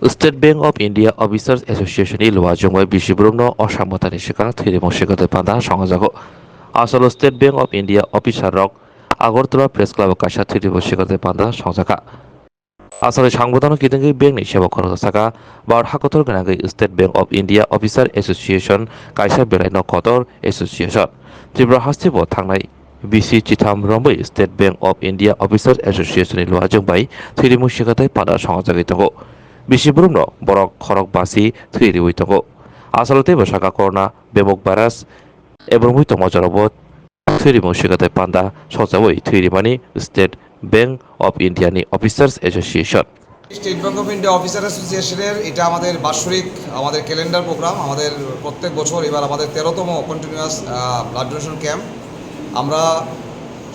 State Bank of India Officers Association 이 로아종의 비시브름노 어샤모타니 시가 트리모 시가데 판다 সং하자고 আসল State Bank of India অফিসারক Agartala press club কাশা 트리모 시가데 판다 সং자가 আসলে সংবিধান কিদঙ্গি ব্যাংকনি সেবা খরচ থাকা বার হাকতর গনাগৈ state bank of India officer association কাইসা বেলাইনো কদর এসোসিয়েশন ত্রিপুরা হাস্তিব থাंनाय বিসি চিথাম রম্বৈ state bank of India officer association লুয়াজों bai থ্রিমু সিগাতে পাদা সংজাগै তঙ্গো বিসি বুরুমনো বরক খরক বাসি থ্রিরিউই তঙ্গো আসলতে বসাকা করোনা বেমক ভাইরাস এবং হুই তমজরব থ্রিমু সিগাতে পান্দা সংজাবৈ থ্রিমানি স্টেট ব্যাংক অফ ইন্ডিয়ানি officers association state bank of India officer অ্যাসোসিয়েশনের এটা আমাদের বাৎসরিক আমাদের ক্যালেন্ডার প্রোগ্রাম। আমাদের প্রত্যেক বছর এবার আমাদের 13তম কন্টিনিউয়াস ব্লাড ডোনেশন ক্যাম্প। আমরা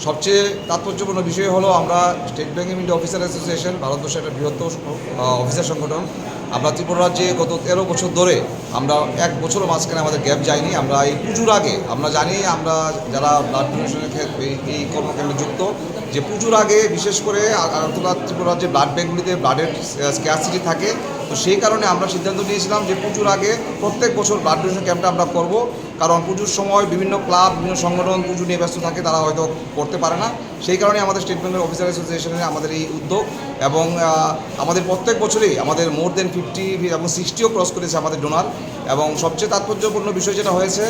সবচেয়ে তাৎপর্যপূর্ণ বিষয় হলো আমরা state bank of India officer association ভারতবর্ষের একটা বৃহত্তর অফিসার সংগঠন। আমরা ত্রিপুরা রাজ্যে গত 13 বছর ধরে আমরা এক বছরও মাঝখানে আমাদের গ্যাপ যায়নি। আমরা এই পুজোর আগে আমরা জানি, আমরা যারা ব্লাড ডোনেশনের ক্ষেত্রে এই কর্মকাণ্ডে যুক্ত, যে পুজোর আগে বিশেষ করে আগরতলা ত্রিপুরা রাজ্যে ব্লাড ব্যাঙ্কগুলিতে ব্লাডের স্ক্যারসিটি থাকে। তো সেই কারণে আমরা সিদ্ধান্ত নিয়েছিলাম যে পুজোর আগে প্রত্যেক বছর ব্লাড ডোনেশন ক্যাম্পটা আমরা করব। কারণ পুজোর সময় বিভিন্ন ক্লাব, বিভিন্ন সংগঠন পুজো নিয়ে ব্যস্ত থাকে, তারা হয়তো করতে পারে না। সেই কারণে আমাদের স্টেট ব্যাংক অফিসার অ্যাসোসিয়েশনের আমাদের এই উদ্যোগ, এবং আমাদের প্রত্যেক বছরেই আমাদের মোর দেন 50 এবং 60ও ক্রস করেছে আমাদের ডোনার। এবং সবচেয়ে তাৎপর্যপূর্ণ বিষয় যেটা হয়েছে,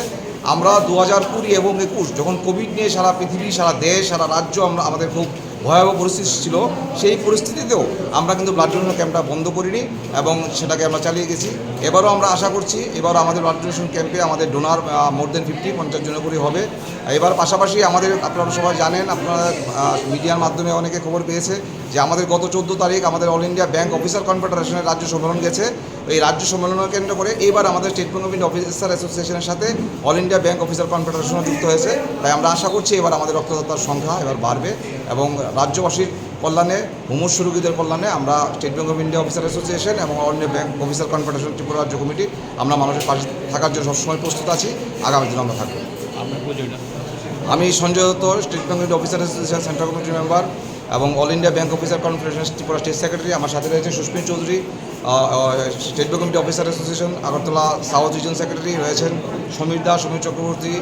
আমরা 2020 এবং 21 যখন কোভিড নিয়ে সারা পৃথিবী, সারা দেশ, সারা রাজ্য আমাদের খুব ভয়াবহ পরিস্থিতি ছিল, সেই পরিস্থিতিতেও আমরা কিন্তু ব্লাড ডোনেশন ক্যাম্পটা বন্ধ করিনি এবং সেটাকে আমরা চালিয়ে গেছি। এবারও আমরা আশা করছি এবারও আমাদের ব্লাড ডোনেশন ক্যাম্পে আমাদের ডোনার মোর দেন 50 জন করে হবে। এবার পাশাপাশি আমাদের, আপনারা সবাই জানেন, আপনারা মিডিয়ার মাধ্যমে অনেকে খবর পেয়েছে যে আমাদের গত 14 তারিখ আমাদের অল ইন্ডিয়া ব্যাংক অফিসার কনফেডারেশনের রাজ্য সম্মেলন গেছে। এই রাজ্য সম্মেলনকে কেন্দ্র করে এবার আমাদের state bank of India officer অ্যাসোসিয়েশনের সাথে অল ইন্ডিয়া ব্যাংক অফিসার কনফেডারেশনও যুক্ত হয়েছে। তাই আমরা আশা করছি এবার আমাদের রক্তদাতার সংখ্যা এবার বাড়বে এবং রাজ্যবাসীর কল্যাণে, মুমূর্ষু রোগীদের কল্যাণে আমরা state bank of India officer association এবং all India bank officer confederation Tripura রাজ্য কমিটি আমরা মানুষের পাশে থাকার জন্য সবসময় প্রস্তুত আছি। আগামী দিনে আমরা থাকবো। আমি Sanjay Dutta, state bank of India officer association central কমিটির মেম্বার এবং all India bank officer confederation Tripura state secretary. আমার সাথে রয়েছে Susmit Chowdhury, state bank of India officer association Agartala south reason secretary. রয়েছেন সমীর দাস, সমীর চক্রবর্তী,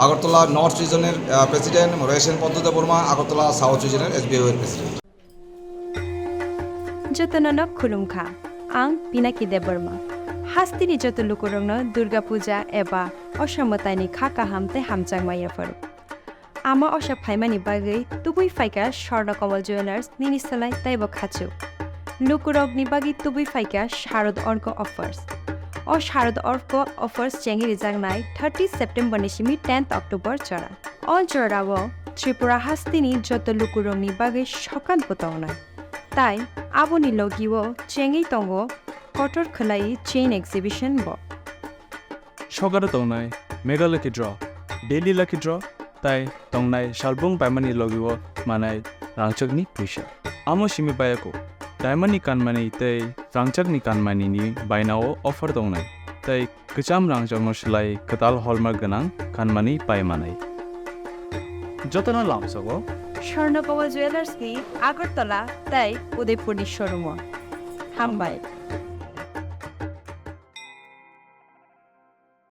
আগরতলা নর্থ রিজনের প্রেসিডেন্ট। রয়েছেন পদ্মদা বর্মা, আগরতলা সাউথ রিজনের SBIO এর প্রেসিডেন্ট। যতননক খুলুমখা आं पिनाकी देबबर्मा हास्तिनि जत लुकुरंनो दुर्गा पूजा एबा असामतानि खाका हामते हामचांगमायाफोर आमा अशा फाइमानि बागै तुबुई फाइका स्वर्णकमल ज्वेलार्स निनिसलाय ताइबो खाचु लुकुरगनि बागै तुबुई फाइका शारद अर्क अफार्स ओ शारद अर्क अफार्स चेंगिरि जांगनाय 30 सेप्टेम्बर निसिमि 10 अक्टोबर चरा अल चरावो त्रिपुरा हास्तिनि जत लुकुरंनि बागै सकान बतावनाय ताई आबोनि लगिवो चेंगि तंगो कटर खलाई चेन एक्सिबिशन ब सगार तंगनाय mega lucky draw daily lucky draw ताई तंगनाय शालबुंग पाइमानि लगिवो मानाय रांचकनि फैसा आमो सिमि बायाको डायमंडनि कानमानि तै रांचकनि कानमानिनि बायनाव अफार तंगनाय तै गोजाम रांचकनो सोलाय कताल हलमार्क गोनां कानमानि पाइमानाय जतन लामसगो स्वर्णकमल ज्वेलार्सनि आगरतला ताई उदयपुरनि शोरूम हामबाय।